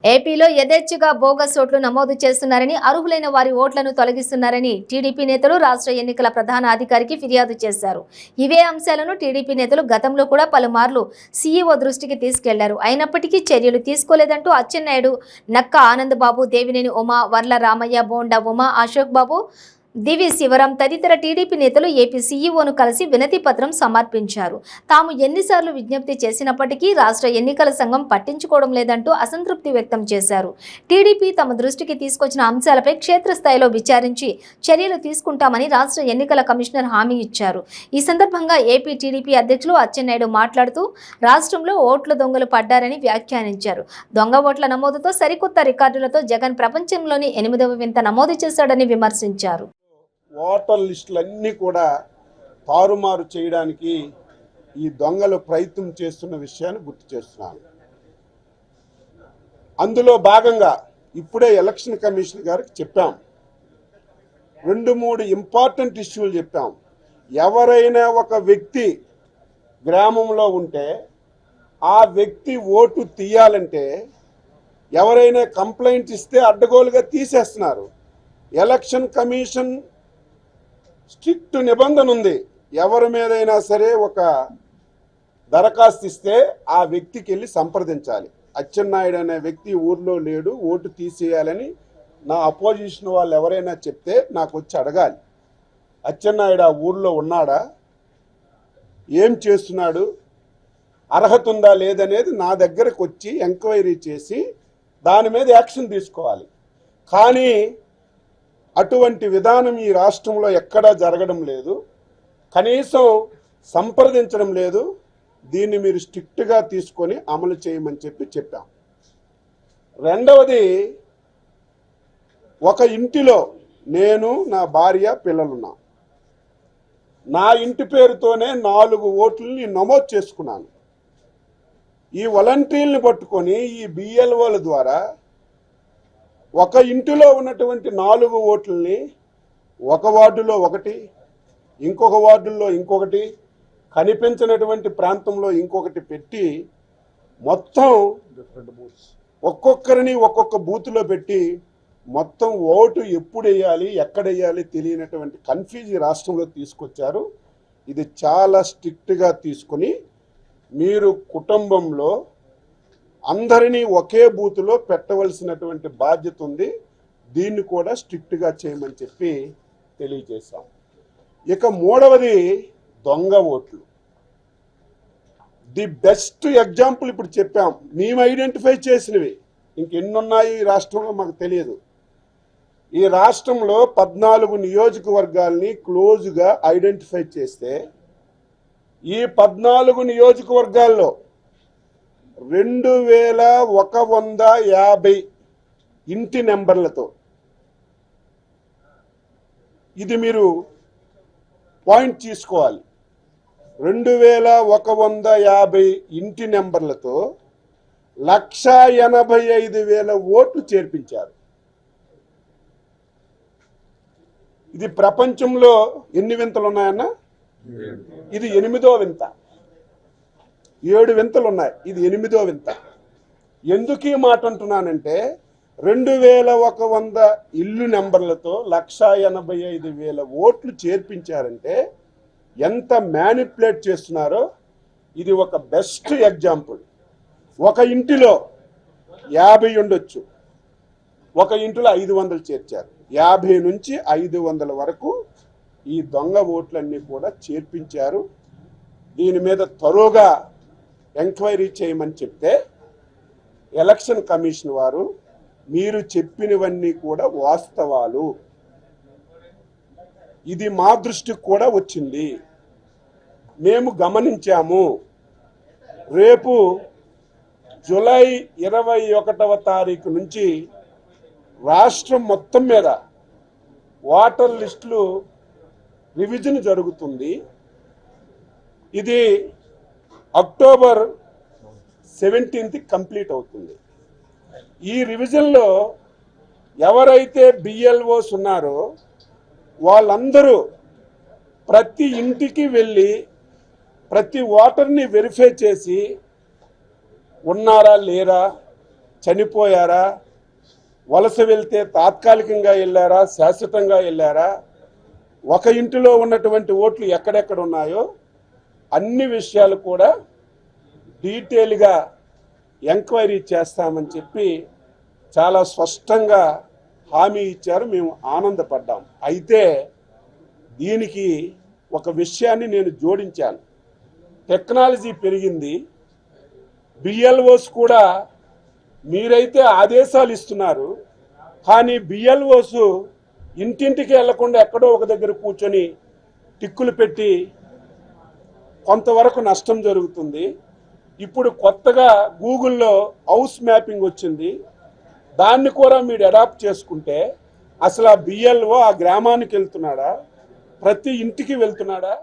ఏపీలో యథేచ్ఛగా బోగస్ ఓట్లు నమోదు చేస్తున్నారని, అర్హులైన వారి ఓట్లను తొలగిస్తున్నారని టీడీపీ నేతలు రాష్ట్ర ఎన్నికల ప్రధాన అధికారికి ఫిర్యాదు చేశారు. ఇవే అంశాలను టీడీపీ నేతలు గతంలో కూడా పలుమార్లు సీఈఓ దృష్టికి తీసుకెళ్లారు. అయినప్పటికీ చర్యలు తీసుకోలేదంటూ అచ్చెన్నాయుడు, నక్క ఆనందబాబు, దేవినేని ఉమా, వర్ల రామయ్య, బోండా ఉమా, అశోక్ బాబు, దివి శివరాం తదితర టీడీపీ నేతలు ఏపీ సీఈఓను కలిసి వినతి పత్రం సమర్పించారు. తాము ఎన్నిసార్లు విజ్ఞప్తి చేసినప్పటికీ రాష్ట్ర ఎన్నికల సంఘం పట్టించుకోవడం లేదంటూ అసంతృప్తి వ్యక్తం చేశారు. టీడీపీ తమ దృష్టికి తీసుకొచ్చిన అంశాలపై క్షేత్రస్థాయిలో విచారించి చర్యలు తీసుకుంటామని రాష్ట్ర ఎన్నికల కమిషనర్ హామీ ఇచ్చారు. ఈ సందర్భంగా ఏపీ టీడీపీ అధ్యక్షులు అచ్చెన్నాయుడు మాట్లాడుతూ రాష్ట్రంలో ఓట్ల దొంగలు పడ్డారని వ్యాఖ్యానించారు. దొంగ ఓట్ల నమోదుతో సరికొత్త రికార్డులతో జగన్ ప్రపంచంలోని 8వ వింత నమోదు చేశాడని విమర్శించారు. ఓటర్ లిస్టులన్నీ కూడా తారుమారు చేయడానికి ఈ దొంగలు ప్రయత్నం చేస్తున్న విషయాన్ని గుర్తు చేస్తున్నాను. అందులో భాగంగా ఇప్పుడే ఎలక్షన్ కమిషన్ గారికి చెప్పాం, 2-3 ఇంపార్టెంట్ ఇష్యూలు చెప్పాం. ఎవరైనా ఒక వ్యక్తి గ్రామంలో ఉంటే ఆ వ్యక్తి ఓటు తీయాలంటే ఎవరైనా కంప్లైంట్ ఇస్తే అడ్డగోలుగా తీసేస్తున్నారు. ఎలక్షన్ కమిషన్ స్ట్రిక్ట్ నిబంధన ఉంది, ఎవరి మీదైనా సరే ఒక దరఖాస్తు ఇస్తే ఆ వ్యక్తికి వెళ్ళి సంప్రదించాలి. అచ్చెన్నాయుడు అనే వ్యక్తి ఊర్లో లేడు, ఓటు తీసేయాలని నా అపోజిషన్ వాళ్ళు ఎవరైనా చెప్తే నాకు వచ్చి అడగాలి, అచ్చెన్నాయుడు ఆ ఊర్లో ఉన్నాడా, ఏం చేస్తున్నాడు, అర్హత ఉందా లేదనేది నా దగ్గరకు వచ్చి ఎంక్వైరీ చేసి దాని మీద యాక్షన్ తీసుకోవాలి. కానీ అటువంటి విధానం ఈ రాష్ట్రంలో ఎక్కడా జరగడం లేదు, కనీసం సంప్రదించడం లేదు. దీన్ని మీరు స్ట్రిక్ట్గా తీసుకొని అమలు చేయమని చెప్పాం. రెండవది, ఒక ఇంటిలో నేను, నా భార్య, పిల్లలున్నాం. నా ఇంటి పేరుతోనే 4 ఓట్లని నమోదు చేసుకున్నాను. ఈ వాలంటీర్లను పట్టుకొని ఈ బిఎల్ఓల ద్వారా ఒక ఇంటిలో ఉన్నటువంటి 4 ఓట్లని ఒక వార్డులో ఒకటి, ఇంకొక వార్డుల్లో ఇంకొకటి, కనిపించినటువంటి ప్రాంతంలో ఇంకొకటి పెట్టి మొత్తం ఒక్కొక్కరిని ఒక్కొక్క బూత్లో పెట్టి మొత్తం ఓటు ఎప్పుడు వేయాలి, ఎక్కడ వేయాలి తెలియనటువంటి కన్ఫ్యూజ్ రాష్ట్రంలో తీసుకొచ్చారు. ఇది చాలా స్ట్రిక్ట్గా తీసుకుని మీరు కుటుంబంలో అందరినీ ఒకే బూత్లో పెట్టవలసినటువంటి బాధ్యత ఉంది. దీన్ని కూడా స్ట్రిక్ట్గా చేయమని చెప్పి తెలియజేశాం. ఇక మూడవది, దొంగ ఓట్లు. ది బెస్ట్ ఎగ్జాంపుల్ ఇప్పుడు చెప్పాం, మేము ఐడెంటిఫై చేసినవి. ఇంకెన్నున్నాయి ఈ రాష్ట్రంలో మాకు తెలియదు. ఈ రాష్ట్రంలో 14 నియోజకవర్గాల్ని క్లోజ్గా ఐడెంటిఫై చేస్తే ఈ 14 నియోజకవర్గాల్లో 2150 ఇంటి నెంబర్లతో, ఇది మీరు పాయింట్ తీసుకోవాలి, 2150 ఇంటి నెంబర్లతో 1,85,000 ఓట్లు చేర్పించారు. ఇది ప్రపంచంలో ఎన్ని వింతలు ఉన్నాయన్నా? ఇది 8వ వింత. 7 వింతలు ఉన్నాయి, ఇది 8వ వింత. ఎందుకు ఈ మాట అంటున్నానంటే 2100 ఇల్లు నెంబర్లతో 1,85,000 ఓట్లు చేర్పించారంటే ఎంత మ్యానిపులేట్ చేస్తున్నారో ఇది ఒక బెస్ట్ ఎగ్జాంపుల్. ఒక ఇంటిలో 50 ఉండొచ్చు, ఒక ఇంటిలో 500 చేర్చారు. 50 నుంచి 500 వరకు ఈ దొంగ ఓట్లన్నీ కూడా చేర్పించారు. దీని మీద త్వరగా ఎంక్వైరీ చేయమని చెప్తే ఎలక్షన్ కమిషన్ వారు మీరు చెప్పినవన్నీ కూడా వాస్తవాలు, ఇది మా దృష్టికి కూడా వచ్చింది, మేము గమనించాము, రేపు జూలై 21వ తారీఖు నుంచి రాష్ట్రం మొత్తం మీద ఓటర్ లిస్టులు రివిజన్ జరుగుతుంది. ఇది అక్టోబర్ 17th కంప్లీట్ అవుతుంది. ఈ రివిజన్లో ఎవరైతే బిఎల్ఓస్ ఉన్నారో వాళ్ళందరూ ప్రతి ఇంటికి వెళ్ళి ప్రతి ఓటర్ని వెరిఫై చేసి ఉన్నారా లేరా, చనిపోయారా, వలస వెళ్తే తాత్కాలికంగా వెళ్ళారా, శాశ్వతంగా వెళ్ళారా, ఒక ఇంటిలో ఉన్నటువంటి ఓట్లు ఎక్కడెక్కడ ఉన్నాయో అన్ని విషయాలు కూడా డీటెయిల్గా ఎంక్వైరీ చేస్తామని చెప్పి చాలా స్పష్టంగా హామీ ఇచ్చారు. మేము ఆనందపడ్డాం. అయితే దీనికి ఒక విషయాన్ని నేను జోడించాను. టెక్నాలజీ పెరిగింది, బిఎల్ఓస్ కూడా మీరైతే ఆదేశాలు ఇస్తున్నారు, కానీ బిఎల్ఓస్ ఇంటింటికి వెళ్లకుండా ఎక్కడో ఒక దగ్గర కూర్చొని టిక్కులు పెట్టి కొంతవరకు నష్టం జరుగుతుంది. ఇప్పుడు కొత్తగా గూగుల్లో హౌస్ మ్యాపింగ్ వచ్చింది, దాన్ని కూడా మీరు అడాప్ట్ చేసుకుంటే అసలు ఆ బిఎల్ఓ ఆ గ్రామానికి వెళ్తున్నాడా, ప్రతి ఇంటికి వెళ్తున్నాడా?